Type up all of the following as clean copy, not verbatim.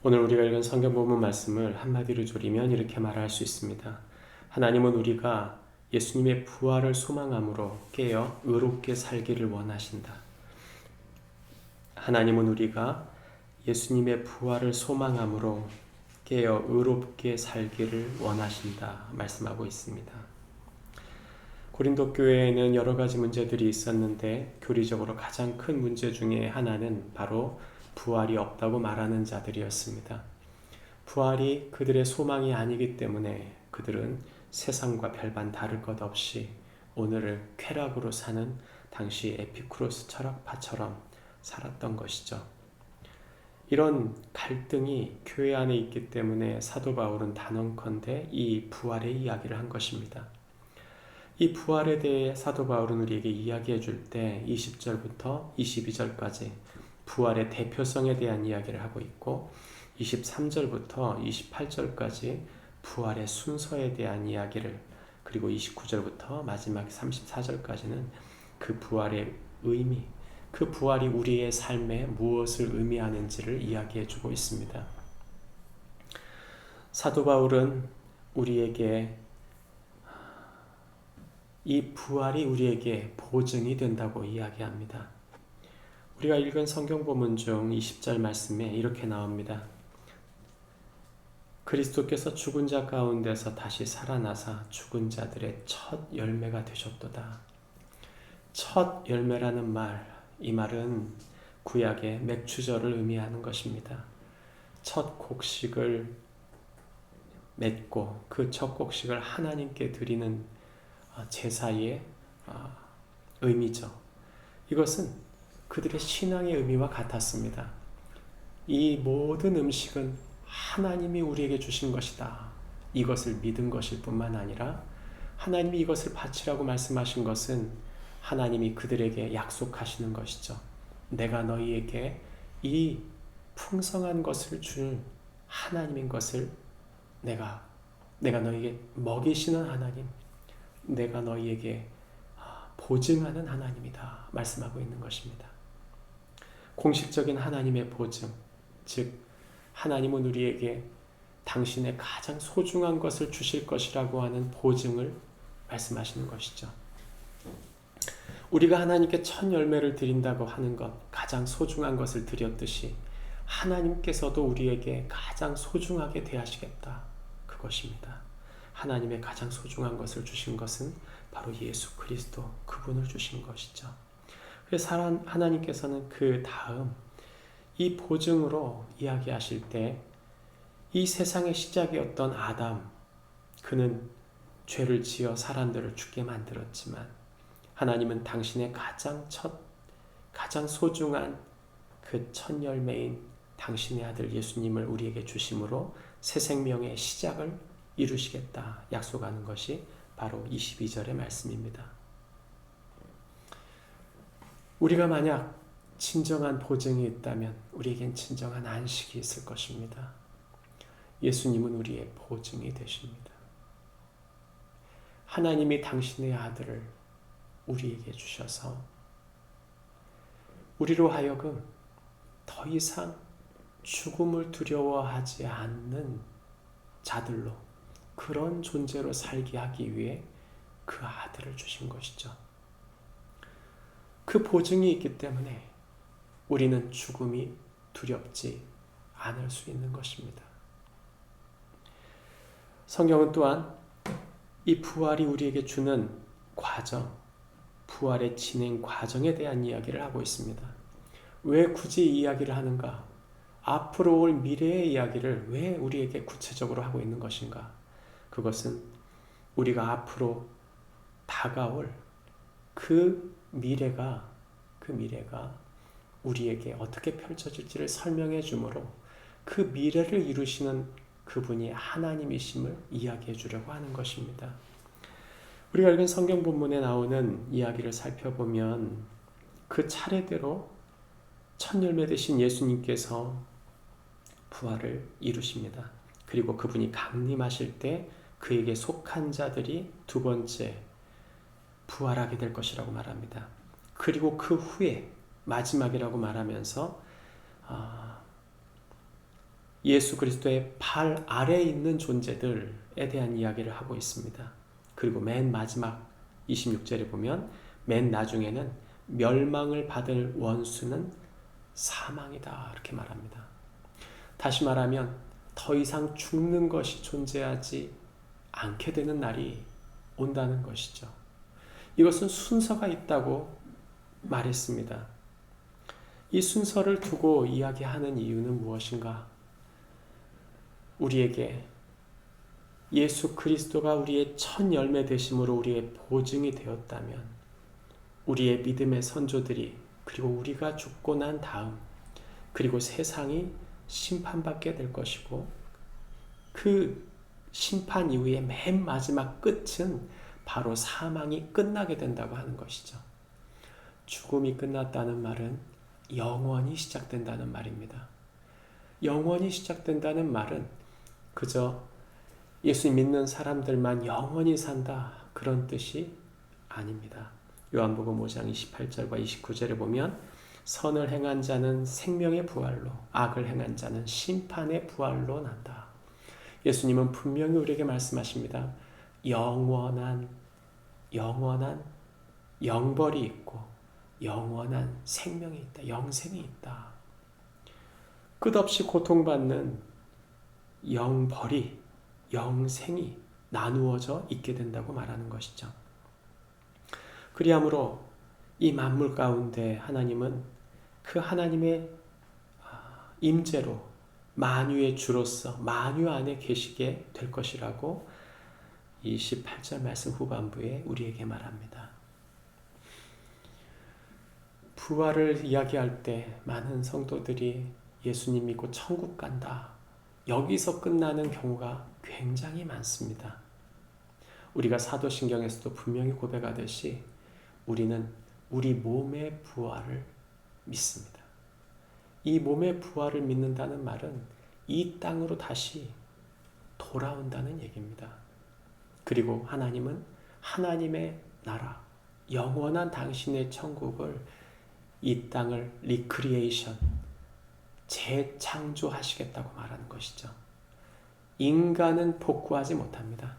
오늘 우리가 읽은 성경 본문 말씀을 한마디로 조리면 이렇게 말할 수 있습니다. 하나님은 우리가 예수님의 부활을 소망함으로 깨어 의롭게 살기를 원하신다. 하나님은 우리가 예수님의 부활을 소망함으로 깨어 의롭게 살기를 원하신다 말씀하고 있습니다. 고린도 교회에는 여러 가지 문제들이 있었는데 교리적으로 가장 큰 문제 중에 하나는 바로 부활이 없다고 말하는 자들이었습니다. 부활이 그들의 소망이 아니기 때문에 그들은 세상과 별반 다를 것 없이 오늘을 쾌락으로 사는 당시 에피쿠로스 철학파처럼 살았던 것이죠. 이런 갈등이 교회 안에 있기 때문에 사도 바울은 단언컨대 이 부활의 이야기를 한 것입니다. 이 부활에 대해 사도 바울은 우리에게 이야기해 줄 때 20절부터 22절까지 부활의 대표성에 대한 이야기를 하고 있고 23절부터 28절까지 부활의 순서에 대한 이야기를, 그리고 29절부터 마지막 34절까지는 그 부활의 의미, 그 부활이 우리의 삶에 무엇을 의미하는지를 이야기해 주고 있습니다. 사도 바울은 우리에게 이 부활이 우리에게 보증이 된다고 이야기합니다. 우리가 읽은 성경 본문 중 20절 말씀에 이렇게 나옵니다. 그리스도께서 죽은 자 가운데서 다시 살아나사 죽은 자들의 첫 열매가 되셨도다. 첫 열매라는 말, 이 말은 구약의 맥추절을 의미하는 것입니다. 첫 곡식을 맺고 그 첫 곡식을 하나님께 드리는 제사의 의미죠. 이것은 그들의 신앙의 의미와 같았습니다. 이 모든 음식은 하나님이 우리에게 주신 것이다. 이것을 믿은 것일 뿐만 아니라 하나님이 이것을 바치라고 말씀하신 것은 하나님이 그들에게 약속하시는 것이죠. 내가 너희에게 이 풍성한 것을 줄 하나님인 것을 내가 너희에게 먹이시는 하나님, 내가 너희에게 보증하는 하나님이다 말씀하고 있는 것입니다. 공식적인 하나님의 보증, 즉 하나님은 우리에게 당신의 가장 소중한 것을 주실 것이라고 하는 보증을 말씀하시는 것이죠. 우리가 하나님께 첫 열매를 드린다고 하는 것, 가장 소중한 것을 드렸듯이 하나님께서도 우리에게 가장 소중하게 대하시겠다, 그것입니다. 하나님의 가장 소중한 것을 주신 것은 바로 예수 그리스도, 그분을 주신 것이죠. 그래서 하나님께서는 그 다음 이 보증으로 이야기하실 때 이 세상의 시작이었던 아담, 그는 죄를 지어 사람들을 죽게 만들었지만 하나님은 당신의 가장 소중한 그 첫 열매인 당신의 아들 예수님을 우리에게 주심으로 새 생명의 시작을 이루시겠다 약속하는 것이 바로 22절의 말씀입니다. 우리가 만약 진정한 보증이 있다면 우리에겐 진정한 안식이 있을 것입니다. 예수님은 우리의 보증이 되십니다. 하나님이 당신의 아들을 우리에게 주셔서 우리로 하여금 더 이상 죽음을 두려워하지 않는 자들로, 그런 존재로 살게 하기 위해 그 아들을 주신 것이죠. 그 보증이 있기 때문에 우리는 죽음이 두렵지 않을 수 있는 것입니다. 성경은 또한 이 부활이 우리에게 주는 과정, 부활의 진행 과정에 대한 이야기를 하고 있습니다. 왜 굳이 이 이야기를 하는가? 앞으로 올 미래의 이야기를 왜 우리에게 구체적으로 하고 있는 것인가? 그것은 우리가 앞으로 다가올 그 미래가 우리에게 어떻게 펼쳐질지를 설명해 주므로 그 미래를 이루시는 그분이 하나님이심을 이야기해 주려고 하는 것입니다. 우리가 읽은 성경 본문에 나오는 이야기를 살펴보면 그 차례대로 첫 열매 되신 예수님께서 부활을 이루십니다. 그리고 그분이 강림하실 때 그에게 속한 자들이 두 번째 부활하게 될 것이라고 말합니다. 그리고 그 후에 마지막이라고 말하면서 예수 그리스도의 발 아래에 있는 존재들에 대한 이야기를 하고 있습니다. 그리고 맨 마지막 26절에 보면 맨 나중에는 멸망을 받을 원수는 사망이다 이렇게 말합니다. 다시 말하면 더 이상 죽는 것이 존재하지 않게 되는 날이 온다는 것이죠. 이것은 순서가 있다고 말했습니다. 이 순서를 두고 이야기하는 이유는 무엇인가? 우리에게 예수 그리스도가 우리의 첫 열매 되심으로 우리의 보증이 되었다면 우리의 믿음의 선조들이 그리고 우리가 죽고 난 다음 그리고 세상이 심판받게 될 것이고 그 심판 이후의 맨 마지막 끝은 바로 사망이 끝나게 된다고 하는 것이죠. 죽음이 끝났다는 말은 영원히 시작된다는 말입니다. 영원히 시작된다는 말은 그저 예수 믿는 사람들만 영원히 산다 그런 뜻이 아닙니다. 요한복음 5장 28절과 29절에 보면 선을 행한 자는 생명의 부활로 악을 행한 자는 심판의 부활로 난다. 예수님은 분명히 우리에게 말씀하십니다. 영원한 영벌이 있고 영원한 생명이 있다. 영생이 있다. 끝없이 고통받는 영벌이 영생이 나누어져 있게 된다고 말하는 것이죠. 그리하므로 이 만물 가운데 하나님은 그 하나님의 임재로 만유의 주로서 만유 안에 계시게 될 것이라고 28절 말씀 후반부에 우리에게 말합니다. 부활을 이야기할 때 많은 성도들이 예수님 믿고 천국 간다. 여기서 끝나는 경우가 굉장히 많습니다. 우리가 사도신경에서도 분명히 고백하듯이 우리는 우리 몸의 부활을 믿습니다. 이 몸의 부활을 믿는다는 말은 이 땅으로 다시 돌아온다는 얘기입니다. 그리고 하나님은 하나님의 나라, 영원한 당신의 천국을 이 땅을 리크리에이션, 재창조하시겠다고 말하는 것이죠. 인간은 복구하지 못합니다.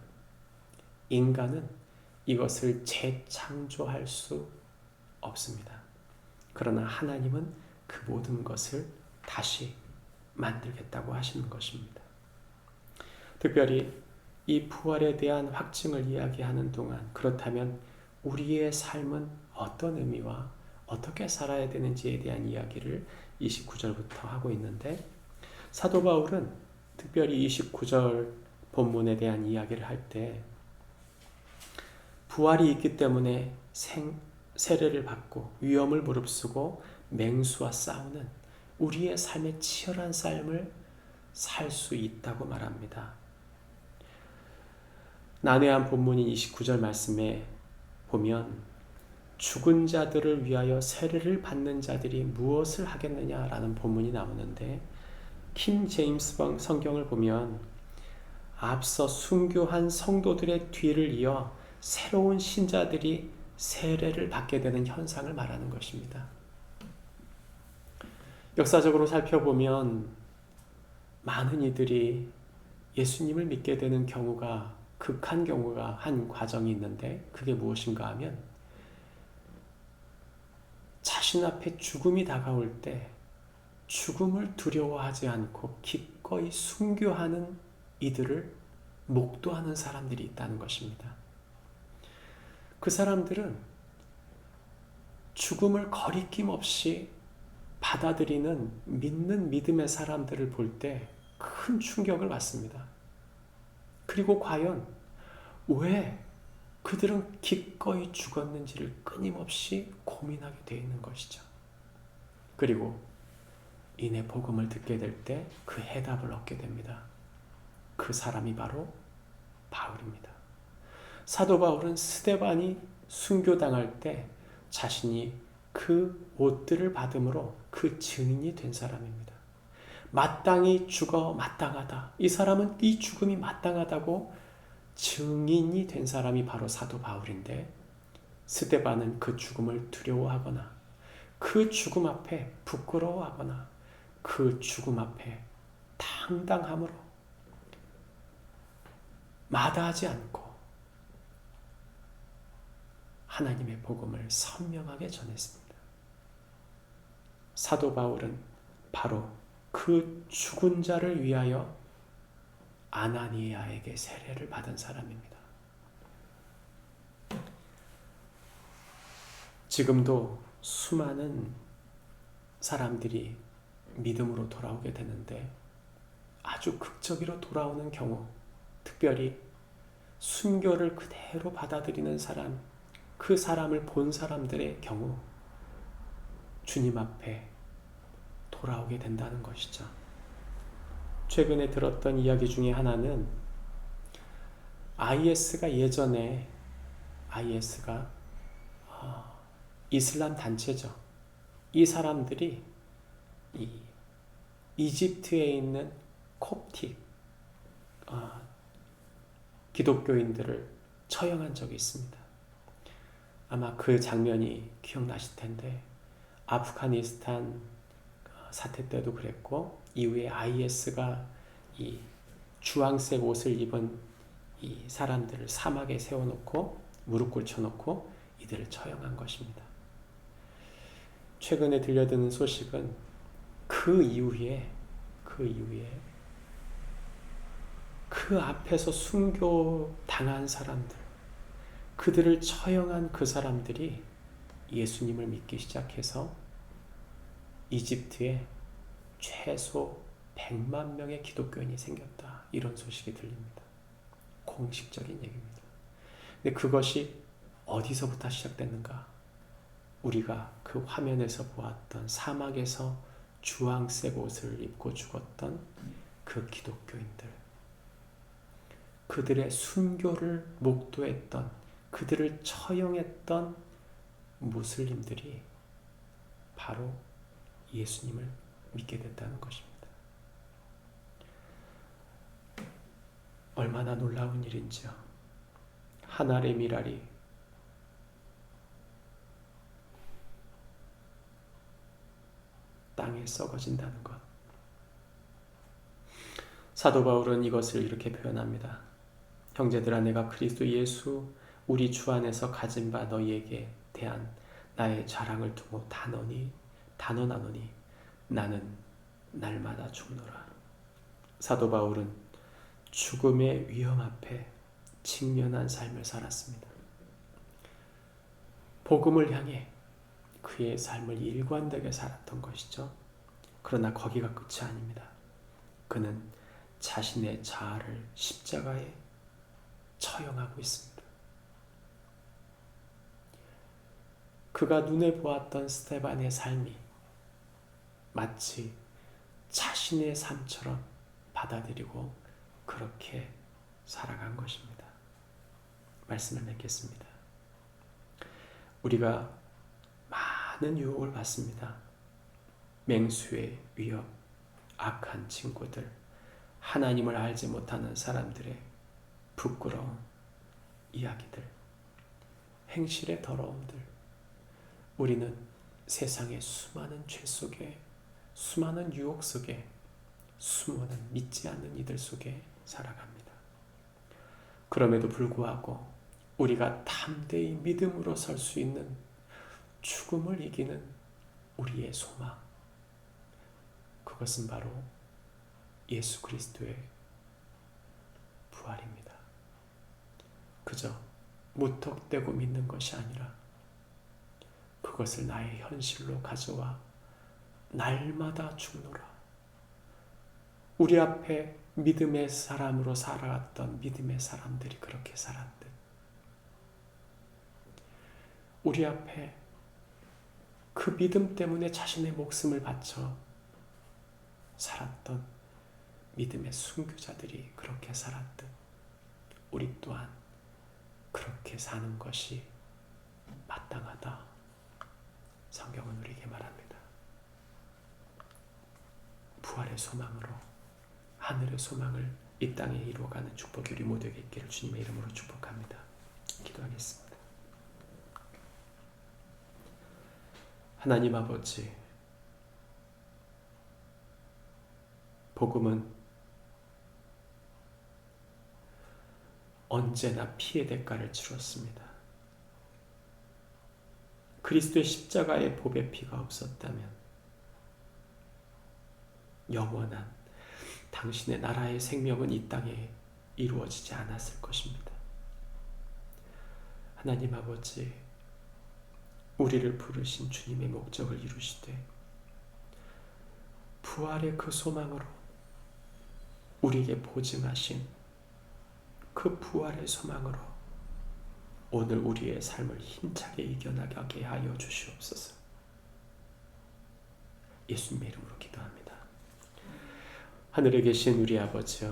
인간은 이것을 재창조할 수 없습니다. 그러나 하나님은 그 모든 것을 다시 만들겠다고 하시는 것입니다. 특별히 이 부활에 대한 확증을 이야기하는 동안 그렇다면 우리의 삶은 어떤 의미와 어떻게 살아야 되는지에 대한 이야기를 29절부터 하고 있는데 사도 바울은 특별히 29절 본문에 대한 이야기를 할 때 부활이 있기 때문에 세례를 받고 위험을 무릅쓰고 맹수와 싸우는 우리의 삶의 치열한 삶을 살 수 있다고 말합니다. 난해한 본문인 29절 말씀에 보면 죽은 자들을 위하여 세례를 받는 자들이 무엇을 하겠느냐라는 본문이 나오는데 킹 제임스 성경을 보면 앞서 순교한 성도들의 뒤를 이어 새로운 신자들이 세례를 받게 되는 현상을 말하는 것입니다. 역사적으로 살펴보면 많은 이들이 예수님을 믿게 되는 경우가 극한 경우가 한 과정이 있는데 그게 무엇인가 하면 자신 앞에 죽음이 다가올 때 죽음을 두려워하지 않고 기꺼이 순교하는 이들을 목도하는 사람들이 있다는 것입니다. 그 사람들은 죽음을 거리낌 없이 받아들이는 믿는 믿음의 사람들을 볼 때 큰 충격을 받습니다. 그리고 과연 왜 그들은 기꺼이 죽었는지를 끊임없이 고민하게 되어 있는 것이죠. 그리고 이내 복음을 듣게 될 때 그 해답을 얻게 됩니다. 그 사람이 바로 바울입니다. 사도 바울은 스데반이 순교당할 때 자신이 그 옷들을 받음으로 그 증인이 된 사람입니다. 마땅히 죽어 마땅하다. 이 사람은 이 죽음이 마땅하다고 증인이 된 사람이 바로 사도 바울인데 스데반은 그 죽음을 두려워하거나 그 죽음 앞에 부끄러워하거나 그 죽음 앞에 당당함으로 마다하지 않고 하나님의 복음을 선명하게 전했습니다. 사도 바울은 바로 그 죽은 자를 위하여 아나니아에게 세례를 받은 사람입니다. 지금도 수많은 사람들이 믿음으로 돌아오게 되는데 아주 극적으로 돌아오는 경우, 특별히 순교를 그대로 받아들이는 사람, 그 사람을 본 사람들의 경우 주님 앞에 돌아오게 된다는 것이죠. 최근에 들었던 이야기 중에 하나는 예전에 IS가 이슬람 단체죠. 이 사람들이 이집트에 있는 콥틱 기독교인들을 처형한 적이 있습니다. 아마 그 장면이 기억나실 텐데 아프가니스탄 사태 때도 그랬고 이후에 IS가 이 주황색 옷을 입은 이 사람들을 사막에 세워놓고 무릎 꿇혀놓고 이들을 처형한 것입니다. 최근에 들려드는 소식은 그 이후에 그 앞에서 순교 당한 사람들, 그들을 처형한 그 사람들이 예수님을 믿기 시작해서 이집트에 최소 100만 명의 기독교인이 생겼다. 이런 소식이 들립니다. 공식적인 얘기입니다. 근데 그것이 어디서부터 시작됐는가? 우리가 그 화면에서 보았던 사막에서 주황색 옷을 입고 죽었던 그 기독교인들, 그들의 순교를 목도했던, 그들을 처형했던 무슬림들이 바로 예수님을 믿게 됐다는 것입니다. 얼마나 놀라운 일인지요. 한 알의 밀알이 땅에 썩어진다는 것. 사도 바울은 이것을 이렇게 표현합니다. 형제들아, 내가 그리스도 예수 우리 주 안에서 가진 바 너희에게 대한 나의 자랑을 두고 단언하노니 나는 날마다 죽노라. 사도 바울은 죽음의 위험 앞에 직면한 삶을 살았습니다. 복음을 향해 그의 삶을 일관되게 살았던 것이죠. 그러나 거기가 끝이 아닙니다. 그는 자신의 자아를 십자가에 처형하고 있습니다. 그가 눈에 보았던 스데반의 삶이 마치 자신의 삶처럼 받아들이고 그렇게 살아간 것입니다. 말씀을 맺겠습니다. 우리가 많은 유혹을 받습니다. 맹수의 위협, 악한 친구들, 하나님을 알지 못하는 사람들의 부끄러운 이야기들, 행실의 더러움들. 우리는 세상의 수많은 죄 속에, 수많은 유혹 속에, 수많은 믿지 않는 이들 속에 살아갑니다. 그럼에도 불구하고 우리가 담대히 믿음으로 설 수 있는 죽음을 이기는 우리의 소망, 그것은 바로 예수 그리스도의 부활입니다. 그저 무턱대고 믿는 것이 아니라 그것을 나의 현실로 가져와 날마다 죽노라. 우리 앞에 믿음의 사람으로 살아갔던 믿음의 사람들이 그렇게 살았듯, 우리 앞에 그 믿음 때문에 자신의 목숨을 바쳐 살았던 믿음의 순교자들이 그렇게 살았듯 우리 또한 그렇게 사는 것이 마땅하다. 성경은 우리에게 말합니다. 부활의 소망으로 하늘의 소망을 이 땅에 이루어가는 축복이 우리 모두에게 있기를 주님의 이름으로 축복합니다. 기도하겠습니다. 하나님 아버지, 복음은 언제나 피의 대가를 치렀습니다. 그리스도의 십자가의 보배 피가 없었다면 영원한 당신의 나라의 생명은 이 땅에 이루어지지 않았을 것입니다. 하나님 아버지, 우리를 부르신 주님의 목적을 이루시되 부활의 그 소망으로 우리에게 보증하신 그 부활의 소망으로 오늘 우리의 삶을 힘차게 이겨나가게 하여 주시옵소서. 예수님의 이름으로 기도합니다. 하늘에 계신 우리 아버지여,